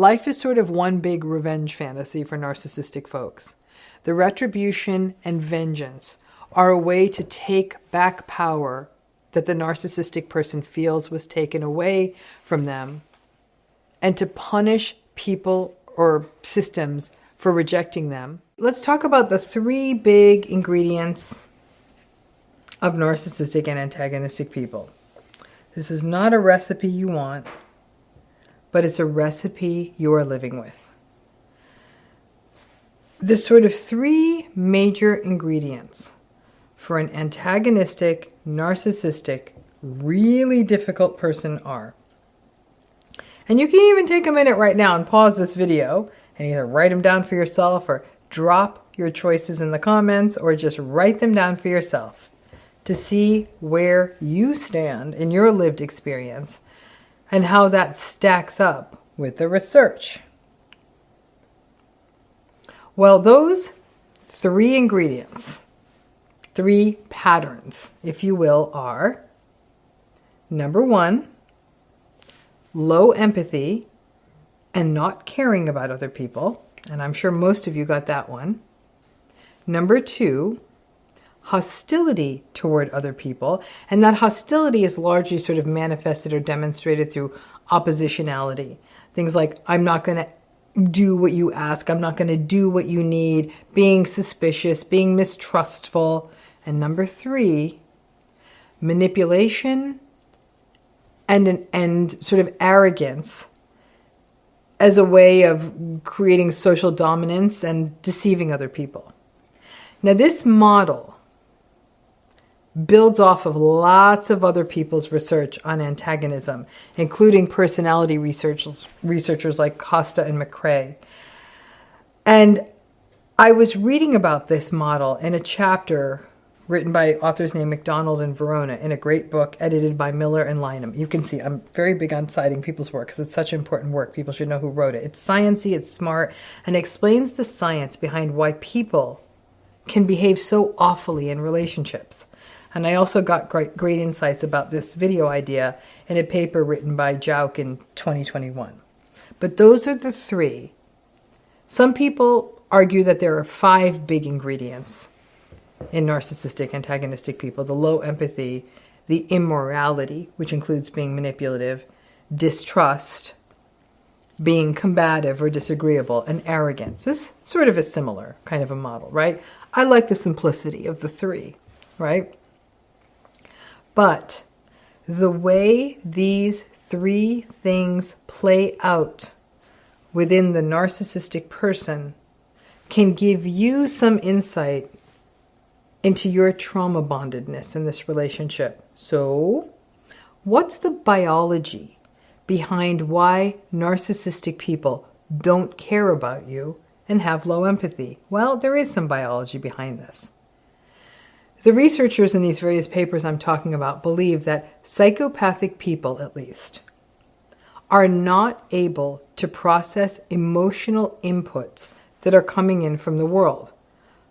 Life is sort of one big revenge fantasy for narcissistic folks. The retribution and vengeance are a way to take back power that the narcissistic person feels was taken away from them, and to punish people or systems for rejecting them. Let's talk about the 3 big ingredients of narcissistic and antagonistic people. This is not a recipe you want, but it's a recipe you are living with. The sort of 3 major ingredients for an antagonistic, narcissistic, really difficult person are. And you can even take a minute right now and pause this video and either write them down for yourself or drop your choices in the comments or just write them down for yourself to see where you stand in your lived experience and how that stacks up with the research. Well, those 3 ingredients, 3 patterns, if you will, are: number 1, low empathy and not caring about other people. And I'm sure most of you got that one. Number 2, hostility toward other people. And that hostility is largely sort of manifested or demonstrated through oppositionality. Things like, I'm not going to do what you ask. I'm not going to do what you need. Being suspicious, being mistrustful. And number 3, manipulation and sort of arrogance as a way of creating social dominance and deceiving other people. Now, this model builds off of lots of other people's research on antagonism, including personality researchers like Costa and McCrae. And I was reading about this model in a chapter written by authors named MacDonald and Verona in a great book edited by Miller and Lynham. You can see I'm very big on citing people's work because it's such important work. People should know who wrote it. It's sciencey, it's smart, and explains the science behind why people can behave so awfully in relationships. And I also got great insights about this video idea in a paper written by Jauk in 2021. But those are the 3. Some people argue that there are 5 big ingredients in narcissistic, antagonistic people: the low empathy, the immorality, which includes being manipulative, distrust, being combative or disagreeable, and arrogance. This sort of is similar kind of a model, right? I like the simplicity of the 3, right? But the way these 3 things play out within the narcissistic person can give you some insight into your trauma bondedness in this relationship. So, what's the biology behind why narcissistic people don't care about you and have low empathy? Well, there is some biology behind this. The researchers in these various papers I'm talking about believe that psychopathic people, at least, are not able to process emotional inputs that are coming in from the world.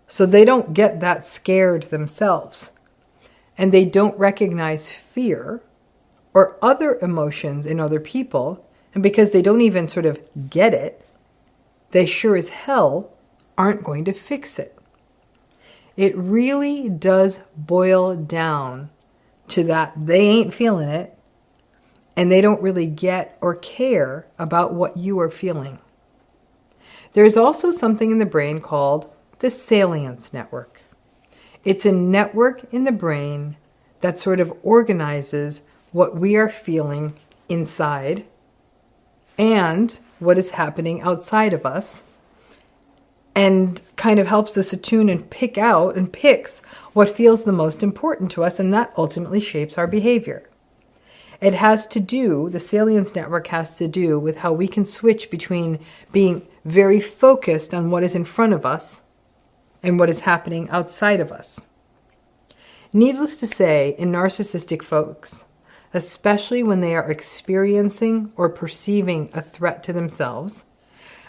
So they don't get that scared themselves. And they don't recognize fear or other emotions in other people. And because they don't even sort of get it, they sure as hell aren't going to fix it. It really does boil down to that they ain't feeling it and they don't really get or care about what you are feeling. There's also something in the brain called the salience network. It's a network in the brain that sort of organizes what we are feeling inside and what is happening outside of us, and kind of helps us attune and pick out and picks what feels the most important to us, and that ultimately shapes our behavior. It has to do, the salience network has to do with how we can switch between being very focused on what is in front of us and what is happening outside of us. Needless to say, in narcissistic folks, especially when they are experiencing or perceiving a threat to themselves,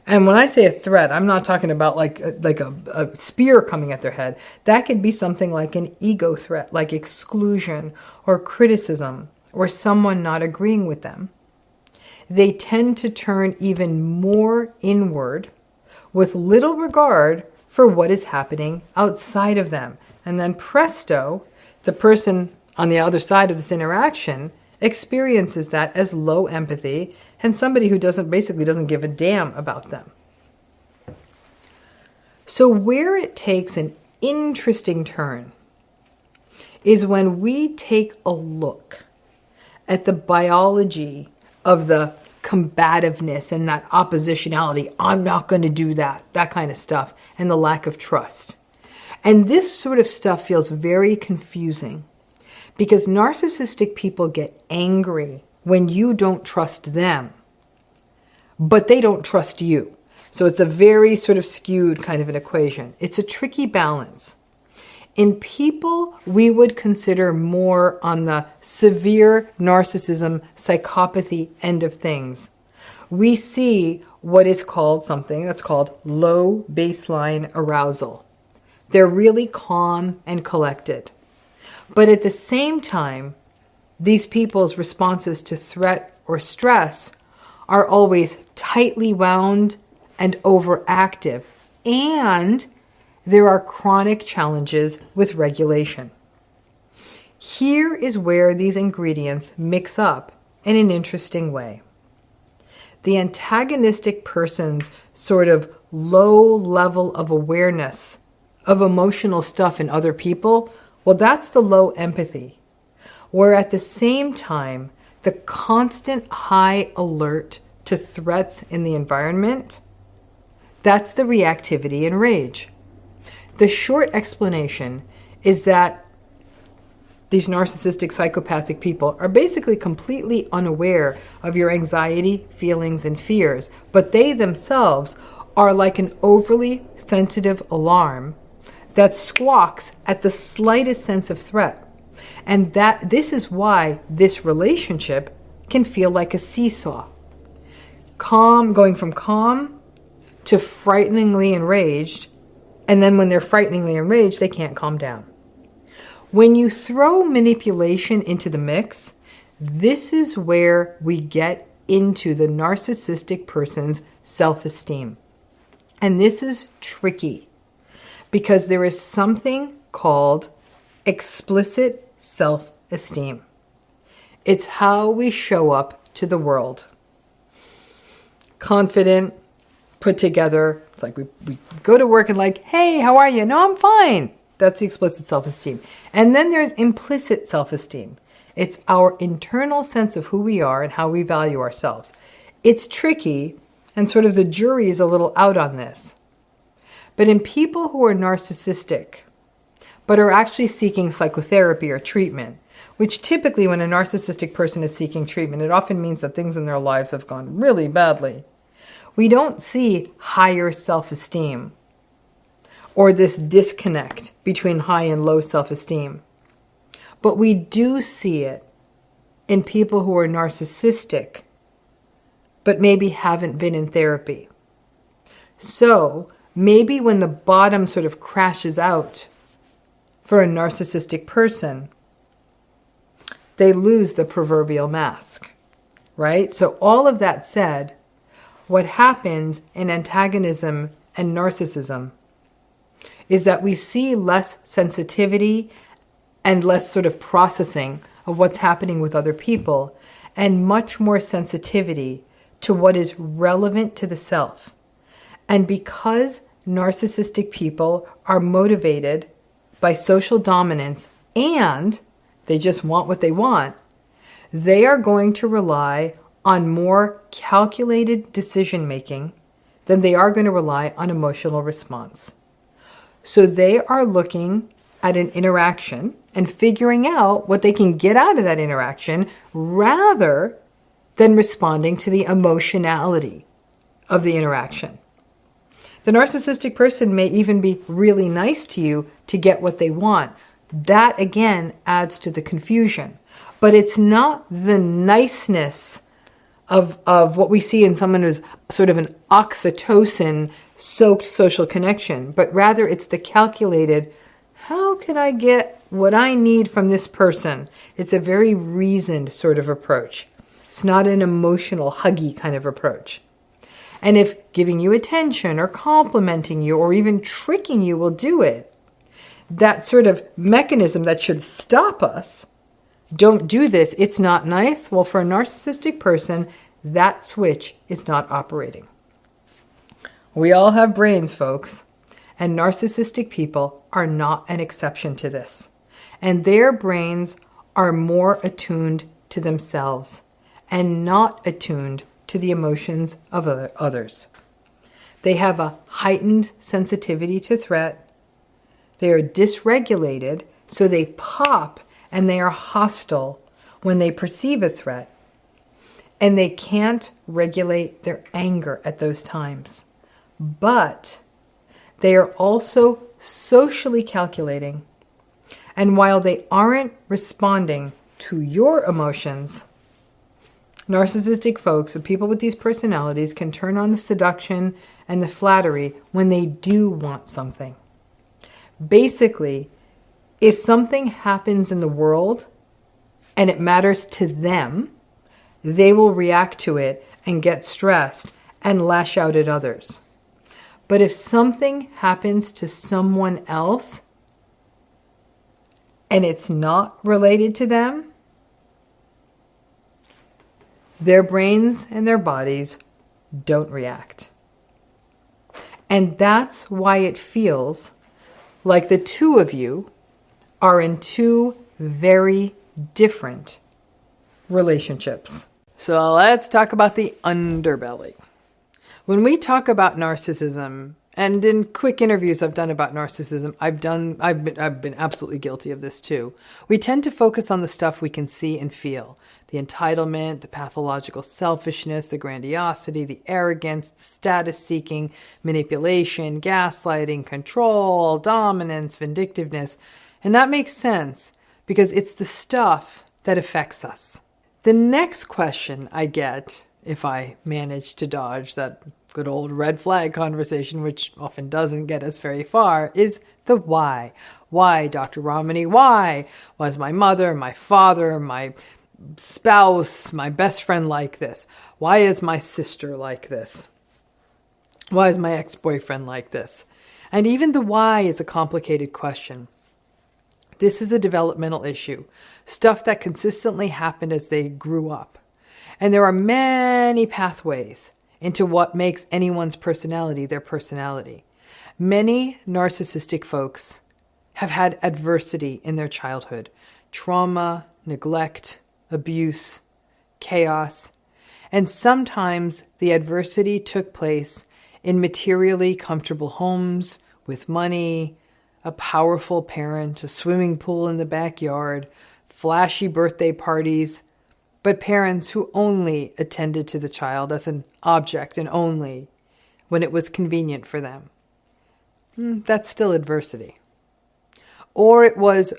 and when I say a threat, I'm not talking about like a spear coming at their head. That could be something like an ego threat, like exclusion or criticism or someone not agreeing with them. they tend to turn even more inward with little regard for what is happening outside of them. And then presto, the person on the other side of this interaction experiences that as low empathy and somebody who basically doesn't give a damn about them. So where it takes an interesting turn is when we take a look at the biology of the combativeness and that oppositionality, I'm not going to do that kind of stuff, and the lack of trust. And this sort of stuff feels very confusing because narcissistic people get angry when you don't trust them, but they don't trust you. So it's a very sort of skewed kind of an equation. It's a tricky balance. In people we would consider more on the severe narcissism, psychopathy end of things, we see what is called something that's called low baseline arousal. They're really calm and collected. But at the same time, these people's responses to threat or stress are always tightly wound and overactive, and there are chronic challenges with regulation. Here is where these ingredients mix up in an interesting way. The antagonistic person's sort of low level of awareness of emotional stuff in other people, well, that's the low empathy. Where at the same time, the constant high alert to threats in the environment, that's the reactivity and rage. The short explanation is that these narcissistic psychopathic people are basically completely unaware of your anxiety, feelings, and fears, but they themselves are like an overly sensitive alarm that squawks at the slightest sense of threat. And this is why this relationship can feel like a seesaw. Going from calm to frighteningly enraged, and then when they're frighteningly enraged, they can't calm down. When you throw manipulation into the mix, this is where we get into the narcissistic person's self-esteem. And this is tricky because there is something called explicit self-esteem. It's how we show up to the world. Confident, put together. It's like we go to work and like, hey, how are you? No, I'm fine. That's the explicit self-esteem. And then there's implicit self-esteem. It's our internal sense of who we are and how we value ourselves. It's tricky, and sort of the jury is a little out on this. But in people who are narcissistic, but are actually seeking psychotherapy or treatment, which typically when a narcissistic person is seeking treatment, it often means that things in their lives have gone really badly. We don't see higher self-esteem or this disconnect between high and low self-esteem. But we do see it in people who are narcissistic, but maybe haven't been in therapy. So maybe when the bottom sort of crashes out for a narcissistic person, they lose the proverbial mask, right? So all of that said, what happens in antagonism and narcissism is that we see less sensitivity and less sort of processing of what's happening with other people, and much more sensitivity to what is relevant to the self. And because narcissistic people are motivated by social dominance and they just want what they want, they are going to rely on more calculated decision making than they are going to rely on emotional response. So they are looking at an interaction and figuring out what they can get out of that interaction rather than responding to the emotionality of the interaction. The narcissistic person may even be really nice to you to get what they want. That again adds to the confusion. But it's not the niceness of what we see in someone who's sort of an oxytocin-soaked social connection, but rather it's the calculated, how can I get what I need from this person? It's a very reasoned sort of approach. It's not an emotional, huggy kind of approach. And if giving you attention or complimenting you or even tricking you will do it, that sort of mechanism that should stop us, don't do this, it's not nice. Well, for a narcissistic person, that switch is not operating. We all have brains, folks, and narcissistic people are not an exception to this. And their brains are more attuned to themselves and not attuned to the emotions of others. They have a heightened sensitivity to threat. They are dysregulated, so they pop and they are hostile when they perceive a threat. And they can't regulate their anger at those times. But they are also socially calculating. And while they aren't responding to your emotions, narcissistic folks, or people with these personalities, can turn on the seduction and the flattery when they do want something. Basically, if something happens in the world and it matters to them, they will react to it and get stressed and lash out at others. But if something happens to someone else and it's not related to them, their brains and their bodies don't react. And that's why it feels like the two of you are in two very different relationships. So let's talk about the underbelly. When we talk about narcissism, and in quick interviews I've done about narcissism, I've been absolutely guilty of this too. We tend to focus on the stuff we can see and feel. The entitlement, the pathological selfishness, the grandiosity, the arrogance, the status-seeking, manipulation, gaslighting, control, dominance, vindictiveness. And that makes sense because it's the stuff that affects us. The next question I get, if I manage to dodge that good old red flag conversation, which often doesn't get us very far, is the why. Why, Dr. Ramani? Why was my mother, my father, my spouse, my best friend like this? Why is my sister like this? Why is my ex-boyfriend like this? And even the why is a complicated question. This is a developmental issue, stuff that consistently happened as they grew up. And there are many pathways into what makes anyone's personality their personality. Many narcissistic folks have had adversity in their childhood, trauma, neglect, abuse, chaos, and sometimes the adversity took place in materially comfortable homes with money, a powerful parent, a swimming pool in the backyard, flashy birthday parties, but parents who only attended to the child as an object and only when it was convenient for them. That's still adversity. Or it was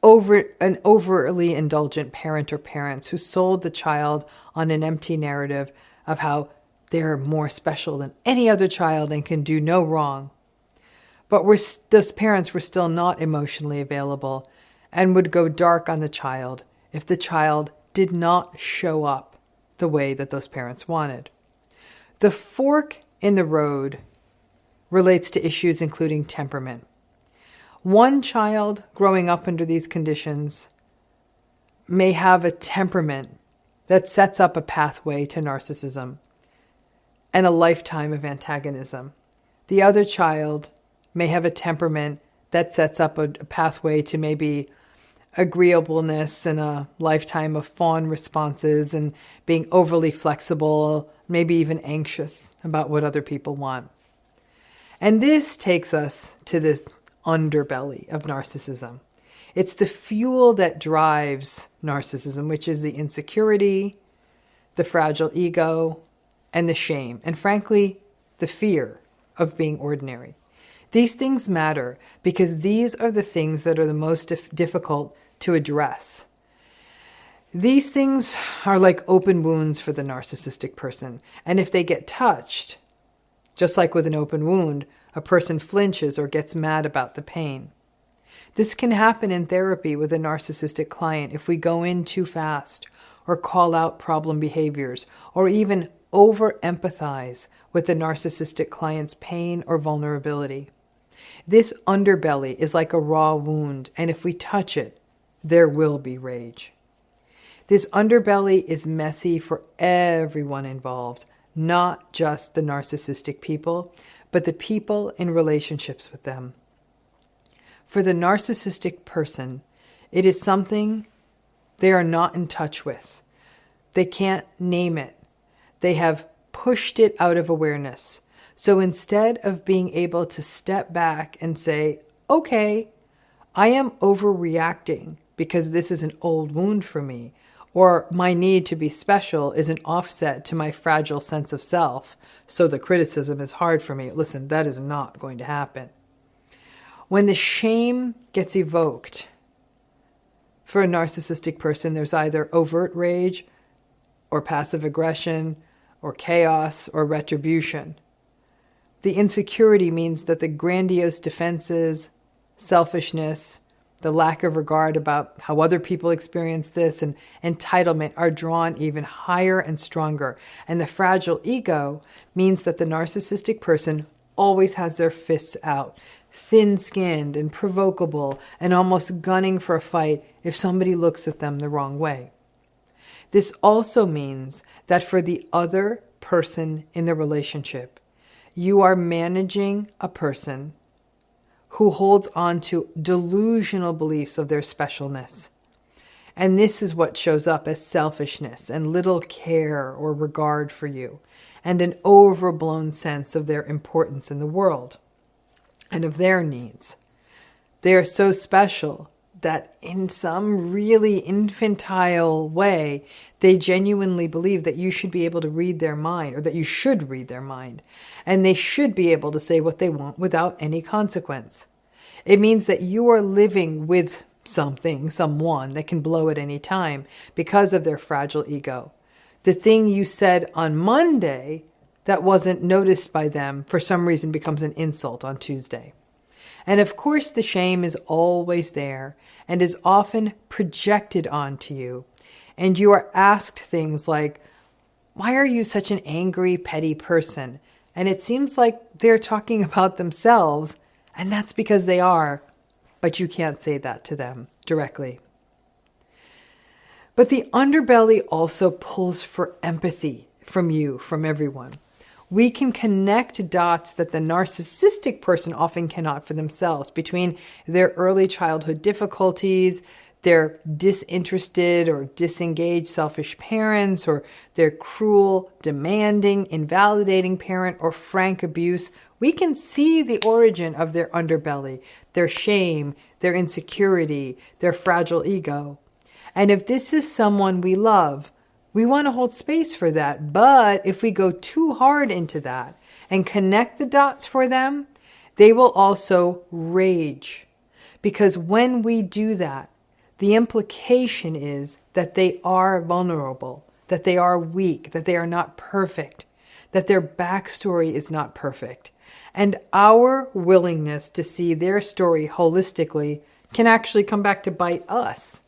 an overly indulgent parent or parents who sold the child on an empty narrative of how they're more special than any other child and can do no wrong. But those parents were still not emotionally available and would go dark on the child if the child did not show up the way that those parents wanted. The fork in the road relates to issues including temperament. One child growing up under these conditions may have a temperament that sets up a pathway to narcissism and a lifetime of antagonism. The other child may have a temperament that sets up a pathway to maybe agreeableness and a lifetime of fawn responses and being overly flexible, maybe even anxious about what other people want. And this takes us to this underbelly of narcissism. It's the fuel that drives narcissism, which is the insecurity, the fragile ego, and the shame, and frankly, the fear of being ordinary. These things matter because these are the things that are the most difficult to address. These things are like open wounds for the narcissistic person, and if they get touched, just like with an open wound, a person flinches or gets mad about the pain. This can happen in therapy with a narcissistic client if we go in too fast or call out problem behaviors, or even over-empathize with the narcissistic client's pain or vulnerability. This underbelly is like a raw wound, and if we touch it, there will be rage. This underbelly is messy for everyone involved, not just the narcissistic people, but the people in relationships with them. For the narcissistic person, it is something they are not in touch with. They can't name it. They have pushed it out of awareness. So instead of being able to step back and say, okay, I am overreacting because this is an old wound for me, or my need to be special is an offset to my fragile sense of self, so the criticism is hard for me. Listen, that is not going to happen. When the shame gets evoked, for a narcissistic person, there's either overt rage or passive aggression or chaos or retribution. The insecurity means that the grandiose defenses, selfishness, the lack of regard about how other people experience this, and entitlement are drawn even higher and stronger. And the fragile ego means that the narcissistic person always has their fists out, thin-skinned and provocable, and almost gunning for a fight if somebody looks at them the wrong way. This also means that for the other person in the relationship, you are managing a person who holds on to delusional beliefs of their specialness. And this is what shows up as selfishness and little care or regard for you, and an overblown sense of their importance in the world and of their needs. They are so special that in some really infantile way, they genuinely believe that you should be able to read their mind, or that you should read their mind, and they should be able to say what they want without any consequence. It means that you are living with someone that can blow at any time because of their fragile ego. The thing you said on Monday that wasn't noticed by them for some reason becomes an insult on Tuesday. And of course, the shame is always there and is often projected onto you. And you are asked things like, why are you such an angry, petty person? And it seems like they're talking about themselves, and that's because they are, but you can't say that to them directly. But the underbelly also pulls for empathy from you, from everyone. We can connect dots that the narcissistic person often cannot for themselves, between their early childhood difficulties, their disinterested or disengaged selfish parents, or their cruel, demanding, invalidating parent, or frank abuse. We can see the origin of their underbelly, their shame, their insecurity, their fragile ego. And if this is someone we love, we want to hold space for that. But if we go too hard into that and connect the dots for them, they will also rage. Because when we do that, the implication is that they are vulnerable, that they are weak, that they are not perfect, that their backstory is not perfect. And our willingness to see their story holistically can actually come back to bite us.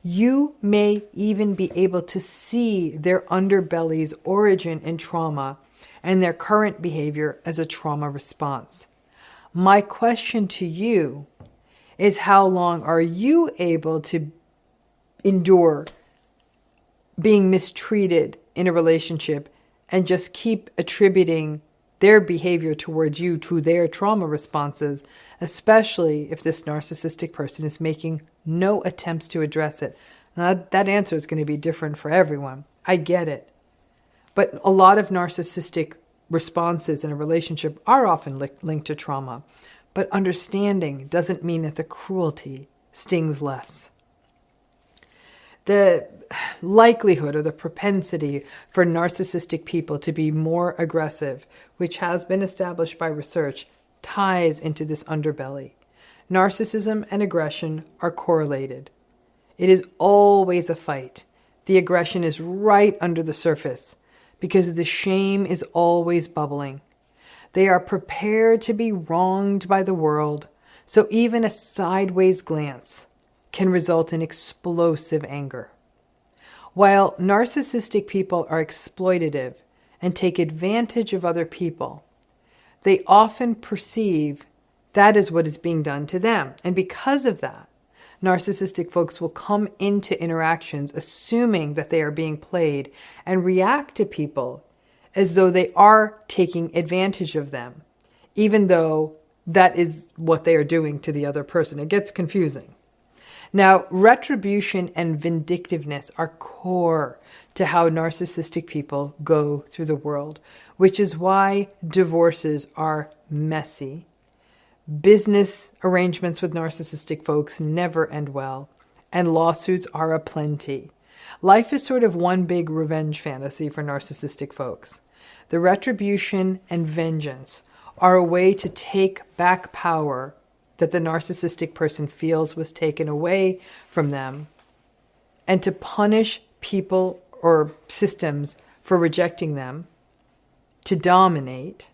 You may even be able to see their underbelly's origin in trauma and their current behavior as a trauma response. My question to you is, how long are you able to endure being mistreated in a relationship and just keep attributing their behavior towards you to their trauma responses, especially if this narcissistic person is making no attempts to address it? Now, that answer is going to be different for everyone. I get it. But a lot of narcissistic responses in a relationship are often linked to trauma. But understanding doesn't mean that the cruelty stings less. The likelihood or the propensity for narcissistic people to be more aggressive, which has been established by research, ties into this underbelly. Narcissism and aggression are correlated. It is always a fight. The aggression is right under the surface because the shame is always bubbling. They are prepared to be wronged by the world, so even a sideways glance can result in explosive anger. While narcissistic people are exploitative and take advantage of other people, they often perceive that is what is being done to them. And because of that, narcissistic folks will come into interactions assuming that they are being played and react to people as though they are taking advantage of them, even though that is what they are doing to the other person. It gets confusing. Now, retribution and vindictiveness are core to how narcissistic people go through the world, which is why divorces are messy. Business arrangements with narcissistic folks never end well, and lawsuits are aplenty. Life is sort of one big revenge fantasy for narcissistic folks. The retribution and vengeance are a way to take back power that the narcissistic person feels was taken away from them, and to punish people or systems for rejecting them, to dominate.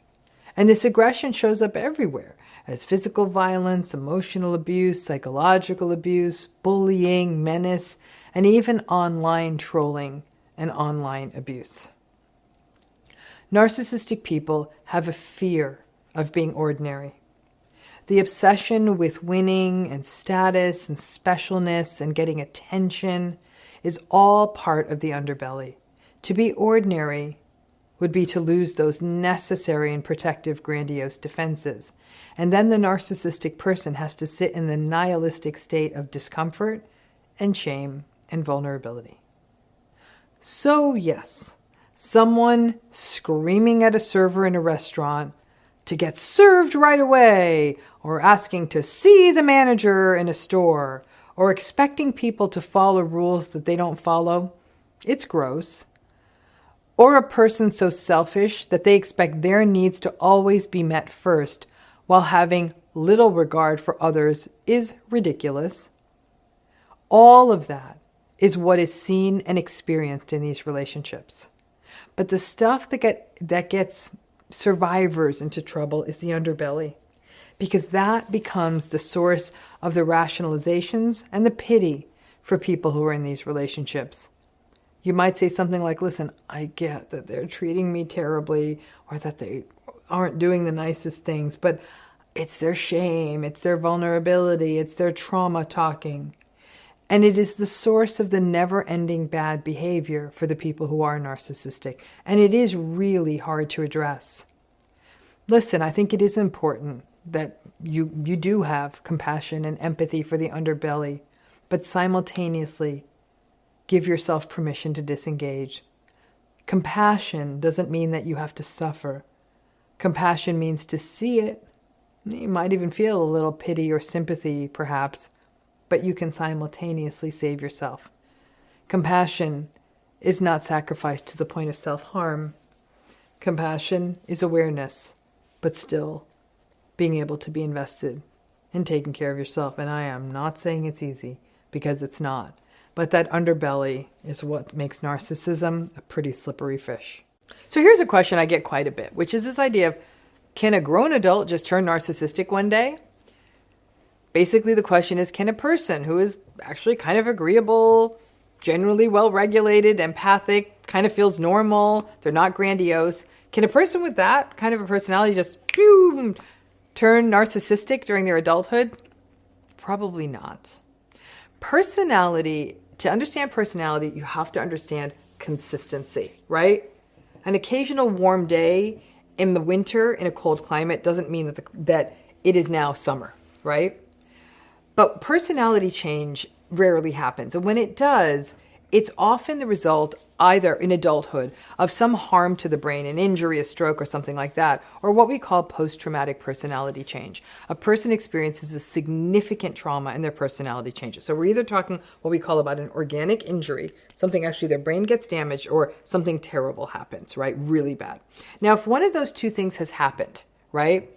And this aggression shows up everywhere as physical violence, emotional abuse, psychological abuse, bullying, menace, and even online trolling and online abuse. Narcissistic people have a fear of being ordinary. The obsession with winning and status and specialness and getting attention is all part of the underbelly. To be ordinary would be to lose those necessary and protective grandiose defenses. And then the narcissistic person has to sit in the nihilistic state of discomfort and shame and vulnerability. So yes, someone screaming at a server in a restaurant to get served right away, or asking to see the manager in a store, or expecting people to follow rules that they don't follow, it's gross. Or a person so selfish that they expect their needs to always be met first while having little regard for others is ridiculous. All of that is what is seen and experienced in these relationships. But the stuff that gets survivors into trouble is the underbelly, because that becomes the source of the rationalizations and the pity for people who are in these relationships. You might say something like, listen, I get that they're treating me terribly or that they aren't doing the nicest things, but it's their shame, it's their vulnerability, it's their trauma talking. And it is the source of the never-ending bad behavior for the people who are narcissistic. And it is really hard to address. Listen, I think it is important that you do have compassion and empathy for the underbelly, but simultaneously give yourself permission to disengage. Compassion doesn't mean that you have to suffer. Compassion means to see it. You might even feel a little pity or sympathy, perhaps, but you can simultaneously save yourself. Compassion is not sacrifice to the point of self-harm. Compassion is awareness, but still being able to be invested in taking care of yourself. And I am not saying it's easy, because it's not. But that underbelly is what makes narcissism a pretty slippery fish. So here's a question I get quite a bit, which is this idea of, can a grown adult just turn narcissistic one day? Basically, the question is, can a person who is actually kind of agreeable, generally well-regulated, empathic, kind of feels normal, they're not grandiose, can a person with that kind of a personality just boom, turn narcissistic during their adulthood? Probably not. Personality, to understand personality, you have to understand consistency, right? An occasional warm day in the winter in a cold climate doesn't mean that it is now summer, right? But personality change rarely happens. And when it does, it's often the result, either in adulthood, of some harm to the brain, an injury, a stroke, or something like that, or what we call post-traumatic personality change. A person experiences a significant trauma and their personality changes. So we're either talking what we call about an organic injury, something actually their brain gets damaged, or something terrible happens, right? Really bad. Now, if one of those two things has happened, right?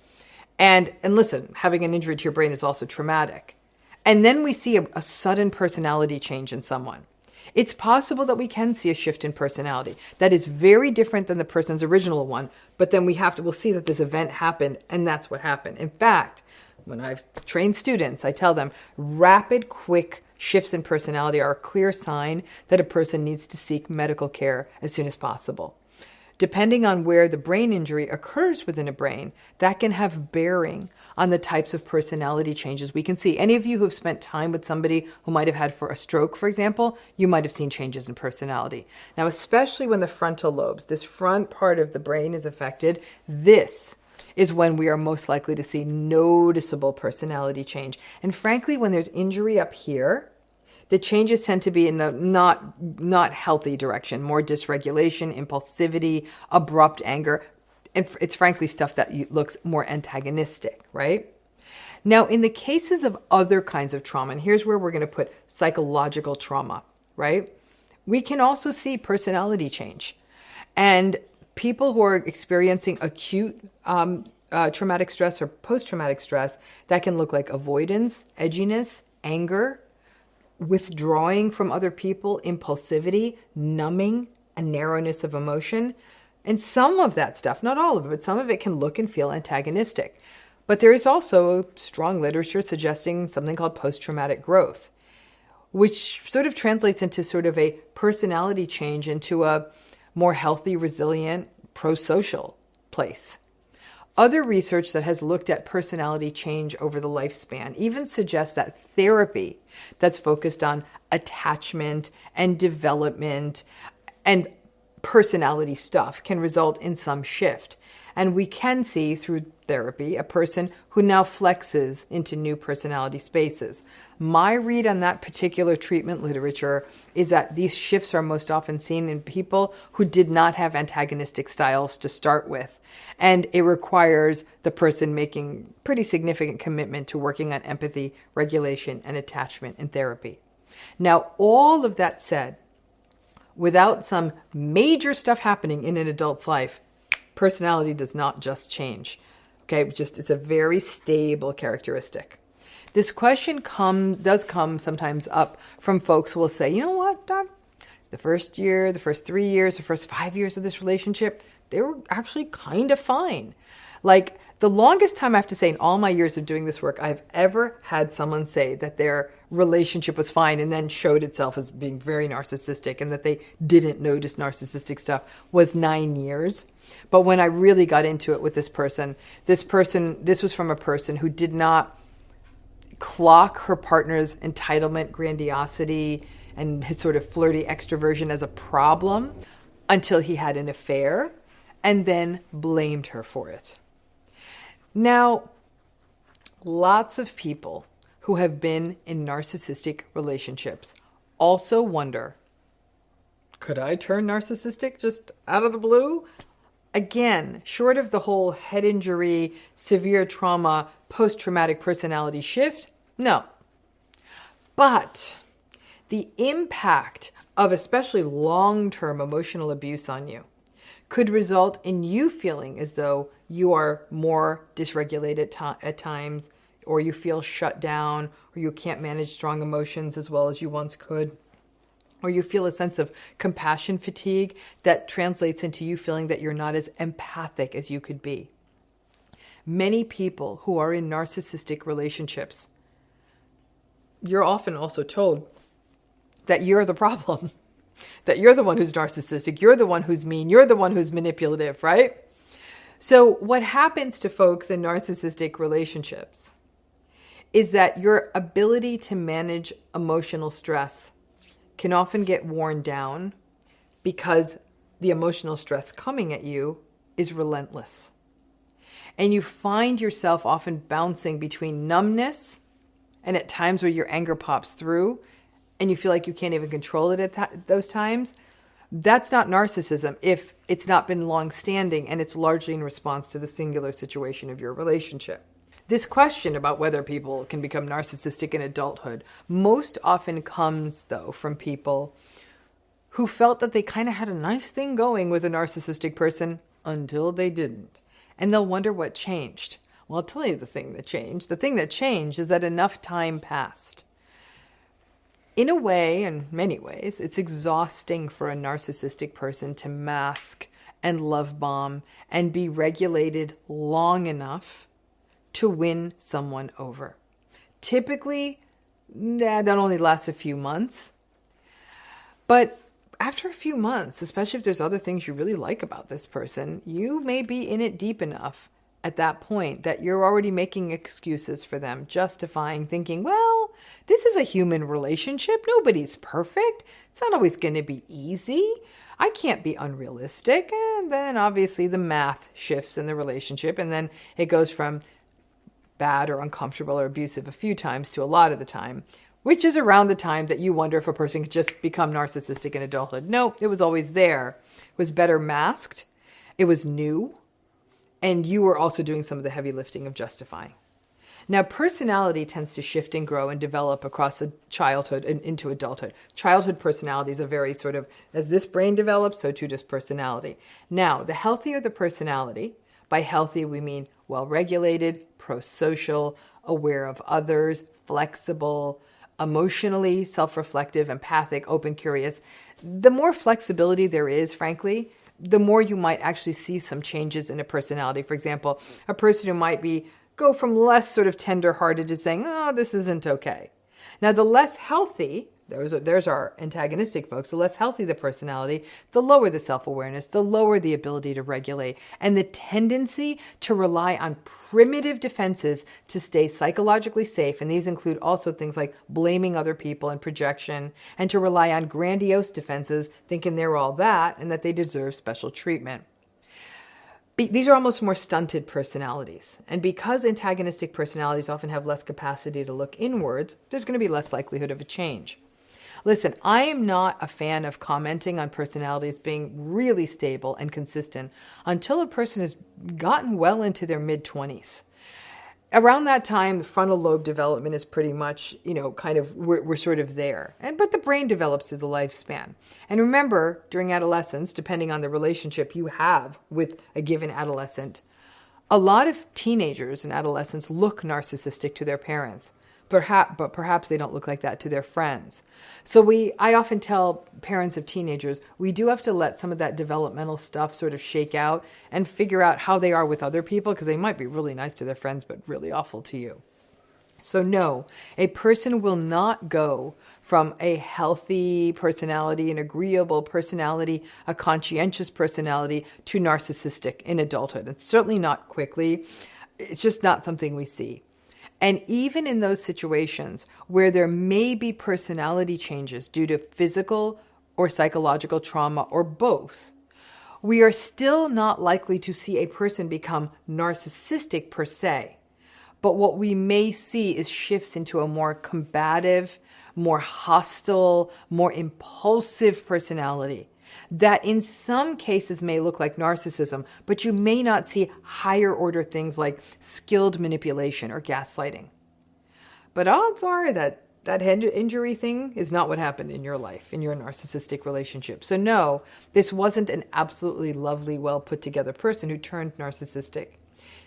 And listen, having an injury to your brain is also traumatic. And then we see a sudden personality change in someone. It's possible that we can see a shift in personality that is very different than the person's original one, but then we'll see that this event happened, and that's what happened. In fact, when I've trained students, I tell them rapid, quick shifts in personality are a clear sign that a person needs to seek medical care as soon as possible. Depending on where the brain injury occurs within a brain, that can have bearing on the types of personality changes we can see. Any of you who have spent time with somebody who might have had for a stroke, for example, you might have seen changes in personality. Now, especially when the frontal lobes, this front part of the brain is affected, this is when we are most likely to see noticeable personality change. And frankly, when there's injury up here, the changes tend to be in the not healthy direction, more dysregulation, impulsivity, abrupt anger. And it's frankly stuff that looks more antagonistic, right? Now, in the cases of other kinds of trauma, and here's where we're going to put psychological trauma, right? We can also see personality change. And people who are experiencing acute traumatic stress or post-traumatic stress, that can look like avoidance, edginess, anger, withdrawing from other people, impulsivity, numbing, a narrowness of emotion. And some of that stuff, not all of it, but some of it can look and feel antagonistic. But there is also strong literature suggesting something called post-traumatic growth, which sort of translates into sort of a personality change into a more healthy, resilient, pro-social place. Other research that has looked at personality change over the lifespan even suggests that therapy that's focused on attachment and development and personality stuff can result in some shift. And we can see through therapy a person who now flexes into new personality spaces. My read on that particular treatment literature is that these shifts are most often seen in people who did not have antagonistic styles to start with. And it requires the person making pretty significant commitment to working on empathy, regulation, and attachment in therapy. Now, all of that said, without some major stuff happening in an adult's life, personality does not just change. Okay, it's a very stable characteristic. This question does come sometimes up from folks who will say, you know what, Doc? The first year, the first 3 years, the first 5 years of this relationship, they were actually kind of fine. Like the longest time I have to say in all my years of doing this work, I've ever had someone say that their relationship was fine and then showed itself as being very narcissistic and that they didn't notice narcissistic stuff was 9 years. But when I really got into it with this was from a person who did not clock her partner's entitlement, grandiosity, and his sort of flirty extroversion as a problem until he had an affair and then blamed her for it. Now, lots of people who have been in narcissistic relationships also wonder, could I turn narcissistic just out of the blue? Again, short of the whole head injury, severe trauma, post-traumatic personality shift, no. But the impact of especially long-term emotional abuse on you could result in you feeling as though you are more dysregulated at times, or you feel shut down, or you can't manage strong emotions as well as you once could, or you feel a sense of compassion fatigue that translates into you feeling that you're not as empathic as you could be. Many people who are in narcissistic relationships, you're often also told that you're the problem, that you're the one who's narcissistic, you're the one who's mean, you're the one who's manipulative, right? So what happens to folks in narcissistic relationships is that your ability to manage emotional stress can often get worn down because the emotional stress coming at you is relentless. And you find yourself often bouncing between numbness and at times where your anger pops through and you feel like you can't even control it at those times. That's not narcissism if it's not been long-standing and it's largely in response to the singular situation of your relationship. This question about whether people can become narcissistic in adulthood most often comes, though, from people who felt that they kind of had a nice thing going with a narcissistic person until they didn't. And they'll wonder what changed. Well, I'll tell you the thing that changed. The thing that changed is that enough time passed. In a way, in many ways, it's exhausting for a narcissistic person to mask and love bomb and be regulated long enough to win someone over. Typically, that only lasts a few months. But after a few months, especially if there's other things you really like about this person, you may be in it deep enough at that point that you're already making excuses for them, justifying, thinking, well, this is a human relationship. Nobody's perfect. It's not always going to be easy. I can't be unrealistic. And then obviously the math shifts in the relationship, and then it goes from bad or uncomfortable or abusive a few times to a lot of the time, which is around the time that you wonder if a person could just become narcissistic in adulthood. No, it was always there. It was better masked. It was new. And you were also doing some of the heavy lifting of justifying. Now, personality tends to shift and grow and develop across childhood and into adulthood. Childhood personality is a very sort of, as this brain develops, so too does personality. Now, the healthier the personality, by healthy we mean well-regulated, pro-social, aware of others, flexible, emotionally self-reflective, empathic, open, curious. The more flexibility there is, frankly, the more you might actually see some changes in a personality. For example, a person who might go from less sort of tender-hearted to saying, oh, this isn't okay. Now, the less healthy, there's our antagonistic folks, the less healthy the personality, the lower the self-awareness, the lower the ability to regulate, and the tendency to rely on primitive defenses to stay psychologically safe. And these include also things like blaming other people and projection, and to rely on grandiose defenses, thinking they're all that and that they deserve special treatment. These are almost more stunted personalities. And because antagonistic personalities often have less capacity to look inwards, there's going to be less likelihood of a change. Listen, I am not a fan of commenting on personalities being really stable and consistent until a person has gotten well into their mid-20s. Around that time, the frontal lobe development is pretty much, we're sort of there. But the brain develops through the lifespan. And remember, during adolescence, depending on the relationship you have with a given adolescent, a lot of teenagers and adolescents look narcissistic to their parents. But perhaps they don't look like that to their friends. So I often tell parents of teenagers, we do have to let some of that developmental stuff sort of shake out and figure out how they are with other people, because they might be really nice to their friends, but really awful to you. So no, a person will not go from a healthy personality, an agreeable personality, a conscientious personality to narcissistic in adulthood. It's certainly not quickly. It's just not something we see. And even in those situations where there may be personality changes due to physical or psychological trauma or both, we are still not likely to see a person become narcissistic per se. But what we may see is shifts into a more combative, more hostile, more impulsive personality that in some cases may look like narcissism, but you may not see higher order things like skilled manipulation or gaslighting. But odds are that head injury thing is not what happened in your life, in your narcissistic relationship. So no, this wasn't an absolutely lovely, well put together person who turned narcissistic.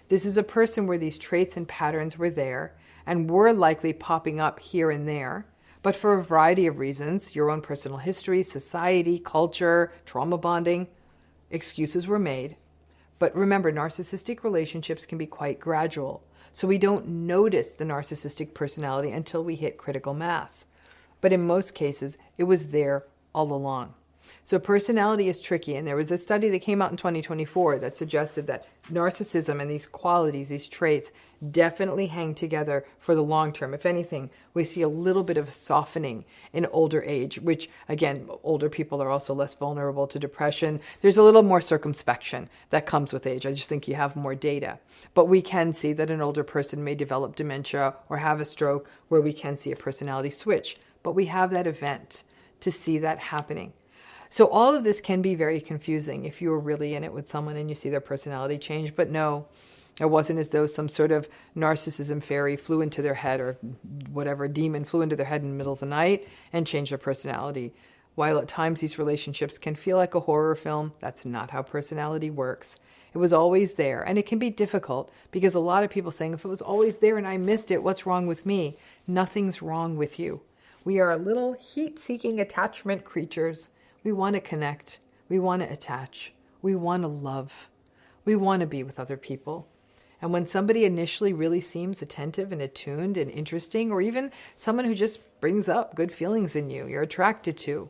This is a person where these traits and patterns were there and were likely popping up here and there. But for a variety of reasons, your own personal history, society, culture, trauma bonding, excuses were made. But remember, narcissistic relationships can be quite gradual. So we don't notice the narcissistic personality until we hit critical mass. But in most cases, it was there all along. So personality is tricky, and there was a study that came out in 2024 that suggested that narcissism and these qualities, these traits, definitely hang together for the long term. If anything, we see a little bit of softening in older age, which, again, older people are also less vulnerable to depression. There's a little more circumspection that comes with age. I just think you have more data. But we can see that an older person may develop dementia or have a stroke, where we can see a personality switch. But we have that event to see that happening. So all of this can be very confusing if you're really in it with someone and you see their personality change. But no, it wasn't as though some sort of narcissism fairy flew into their head, or whatever demon flew into their head in the middle of the night and changed their personality. While at times these relationships can feel like a horror film, that's not how personality works. It was always there. And it can be difficult because a lot of people saying, if it was always there and I missed it, what's wrong with me? Nothing's wrong with you. We are little heat-seeking attachment creatures. We want to connect. We want to attach. We want to love. We want to be with other people. And when somebody initially really seems attentive and attuned and interesting, or even someone who just brings up good feelings in you, you're attracted to,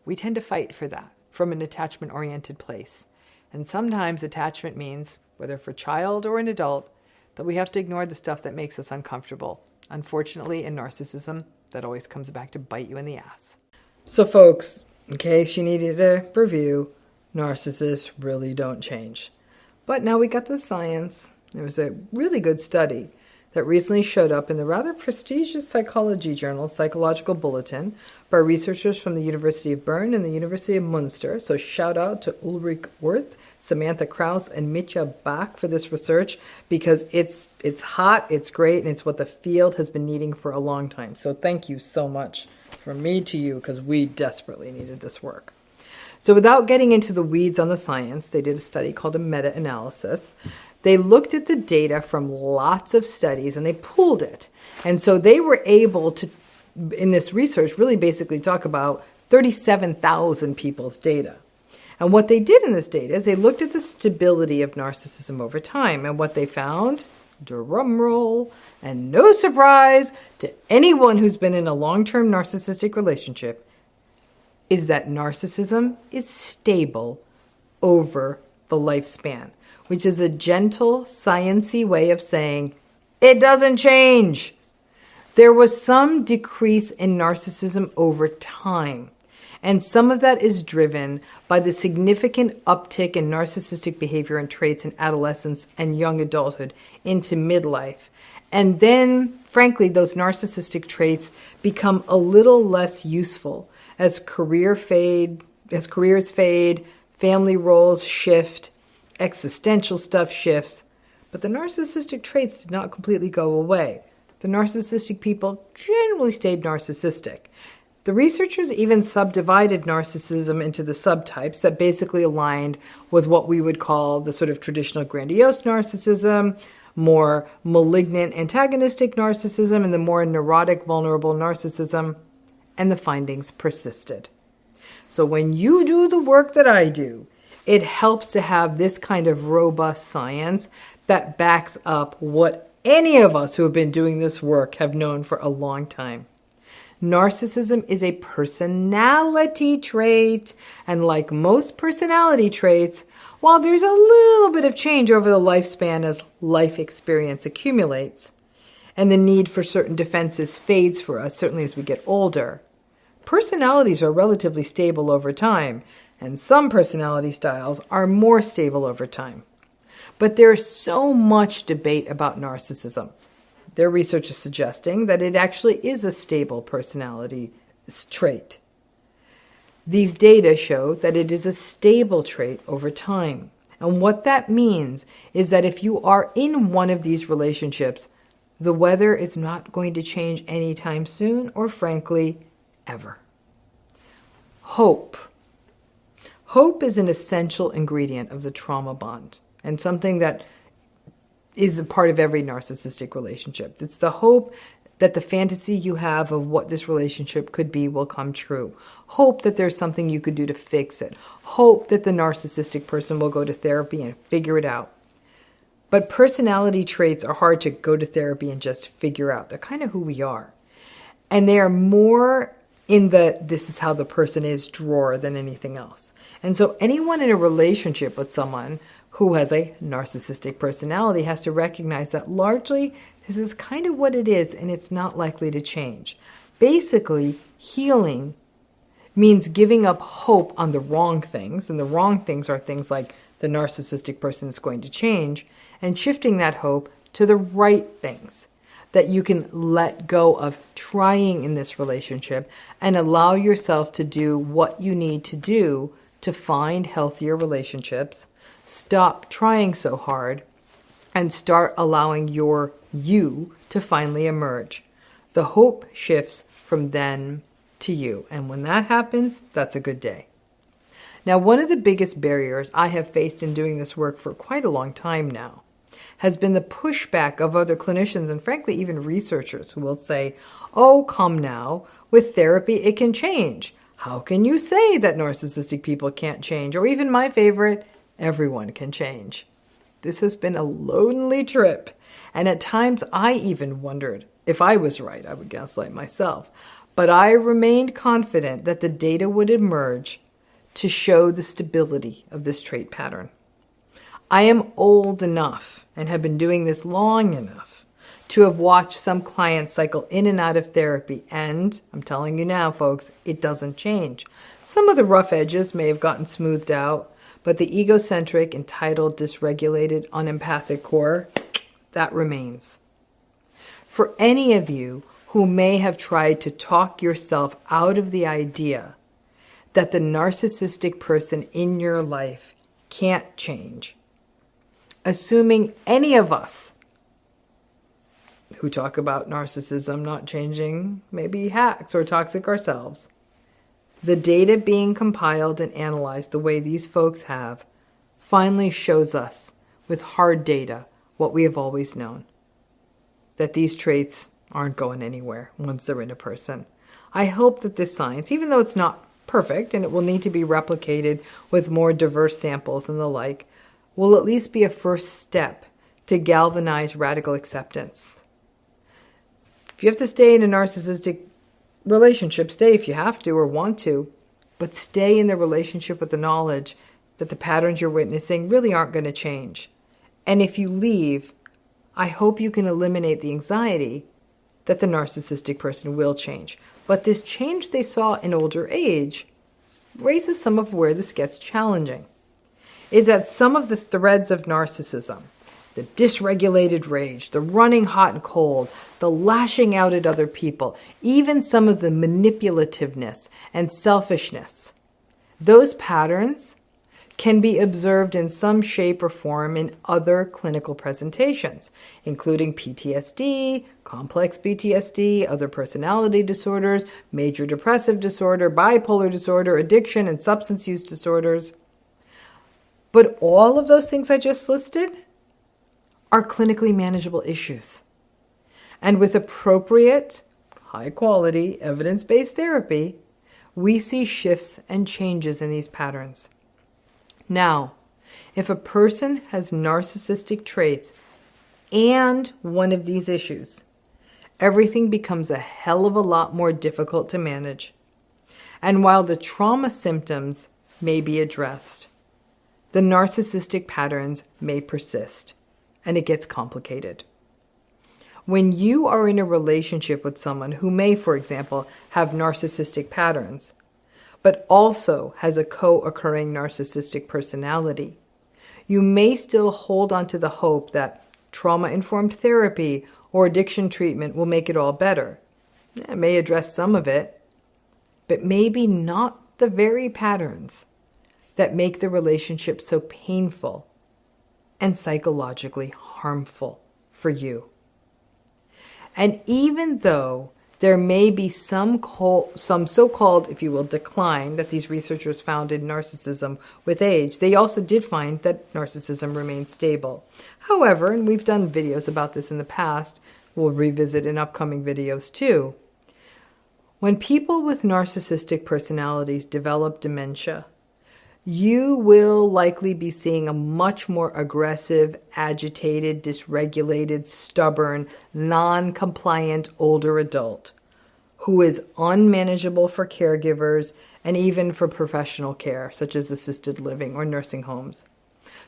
we tend to fight for that from an attachment-oriented place. And sometimes attachment means, whether for a child or an adult, that we have to ignore the stuff that makes us uncomfortable. Unfortunately, in narcissism, that always comes back to bite you in the ass. So folks, in case you needed a review, narcissists really don't change. But now we got the science. There was a really good study that recently showed up in the rather prestigious psychology journal, Psychological Bulletin, by researchers from the University of Bern and the University of Munster. So shout out to Ulrich Wirth, Samantha Kraus, and Mitya Bach for this research, because it's hot, it's great, and it's what the field has been needing for a long time. So thank you so much from me to you, because we desperately needed this work. So without getting into the weeds on the science, they did a study called a meta-analysis. They looked at the data from lots of studies and they pooled it. And so they were able to, in this research, really basically talk about 37,000 people's data. And what they did in this data is they looked at the stability of narcissism over time. And what they found, drum roll, and no surprise to anyone who's been in a long-term narcissistic relationship, is that narcissism is stable over the lifespan, which is a gentle, science-y way of saying it doesn't change. There was some decrease in narcissism over time, and some of that is driven by the significant uptick in narcissistic behavior and traits in adolescence and young adulthood into midlife. And then, frankly, those narcissistic traits become a little less useful as careers fade, family roles shift, existential stuff shifts, but the narcissistic traits did not completely go away. The narcissistic people generally stayed narcissistic. The researchers even subdivided narcissism into the subtypes that basically aligned with what we would call the sort of traditional grandiose narcissism, more malignant antagonistic narcissism, and the more neurotic vulnerable narcissism, and the findings persisted. So when you do the work that I do, it helps to have this kind of robust science that backs up what any of us who have been doing this work have known for a long time. Narcissism is a personality trait, and like most personality traits, while there's a little bit of change over the lifespan as life experience accumulates, and the need for certain defenses fades for us, certainly as we get older, personalities are relatively stable over time, and some personality styles are more stable over time. But there's so much debate about narcissism. Their research is suggesting that it actually is a stable personality trait. These data show that it is a stable trait over time. And what that means is that if you are in one of these relationships, the weather is not going to change anytime soon, or frankly, ever. Hope. Hope is an essential ingredient of the trauma bond, and something that is a part of every narcissistic relationship. It's the hope that the fantasy you have of what this relationship could be will come true. Hope that there's something you could do to fix it. Hope that the narcissistic person will go to therapy and figure it out. But personality traits are hard to go to therapy and just figure out. They're kind of who we are. And they are more in the this is how the person is drawer than anything else. And so anyone in a relationship with someone who has a narcissistic personality has to recognize that largely this is kind of what it is, and it's not likely to change. Basically, healing means giving up hope on the wrong things, and the wrong things are things like the narcissistic person is going to change, and shifting that hope to the right things that you can let go of trying in this relationship and allow yourself to do what you need to do to find healthier relationships. Stop trying so hard and start allowing you to finally emerge. The hope shifts from then to you. And when that happens, that's a good day. Now, one of the biggest barriers I have faced in doing this work for quite a long time now has been the pushback of other clinicians and frankly even researchers who will say, oh, come now, with therapy it can change. How can you say that narcissistic people can't change? Or even my favorite, everyone can change. This has been a lonely trip, and at times I even wondered if I was right. I would gaslight myself. But I remained confident that the data would emerge to show the stability of this trait pattern. I am old enough and have been doing this long enough to have watched some clients cycle in and out of therapy, and I'm telling you now, folks, it doesn't change. Some of the rough edges may have gotten smoothed out, but the egocentric, entitled, dysregulated, unempathic core, that remains. For any of you who may have tried to talk yourself out of the idea that the narcissistic person in your life can't change, assuming any of us who talk about narcissism not changing may be hacks or toxic ourselves, the data being compiled and analyzed the way these folks have finally shows us with hard data what we have always known, that these traits aren't going anywhere once they're in a person. I hope that this science, even though it's not perfect and it will need to be replicated with more diverse samples and the like, will at least be a first step to galvanize radical acceptance. If you have to stay in a narcissistic relationship, stay if you have to or want to, but stay in the relationship with the knowledge that the patterns you're witnessing really aren't going to change. And if you leave, I hope you can eliminate the anxiety that the narcissistic person will change. But this change they saw in older age raises some of where this gets challenging. Is that some of the threads of narcissism, the dysregulated rage, the running hot and cold, the lashing out at other people, even some of the manipulativeness and selfishness, those patterns can be observed in some shape or form in other clinical presentations, including PTSD, complex PTSD, other personality disorders, major depressive disorder, bipolar disorder, addiction, and substance use disorders. But all of those things I just listed are clinically manageable issues. And with appropriate, high-quality, evidence-based therapy, we see shifts and changes in these patterns. Now, if a person has narcissistic traits and one of these issues, everything becomes a hell of a lot more difficult to manage. And while the trauma symptoms may be addressed, the narcissistic patterns may persist, and it gets complicated. When you are in a relationship with someone who may, for example, have narcissistic patterns, but also has a co-occurring narcissistic personality, you may still hold on to the hope that trauma-informed therapy or addiction treatment will make it all better. It may address some of it, but maybe not the very patterns that make the relationship so painful and psychologically harmful for you. And even though there may be some so-called, if you will, decline that these researchers found in narcissism with age, they also did find that narcissism remains stable. However, and we've done videos about this in the past, we'll revisit in upcoming videos too, when people with narcissistic personalities develop dementia, you will likely be seeing a much more aggressive, agitated, dysregulated, stubborn, non-compliant older adult who is unmanageable for caregivers and even for professional care, such as assisted living or nursing homes.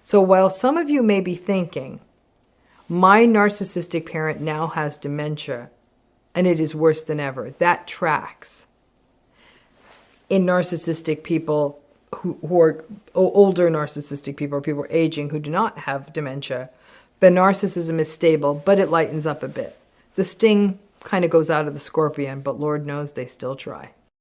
So while some of you may be thinking, my narcissistic parent now has dementia and it is worse than ever, that tracks. In narcissistic people, who are older narcissistic people, or people who are aging who do not have dementia, the narcissism is stable, but it lightens up a bit. The sting kind of goes out of the scorpion, but Lord knows they still try.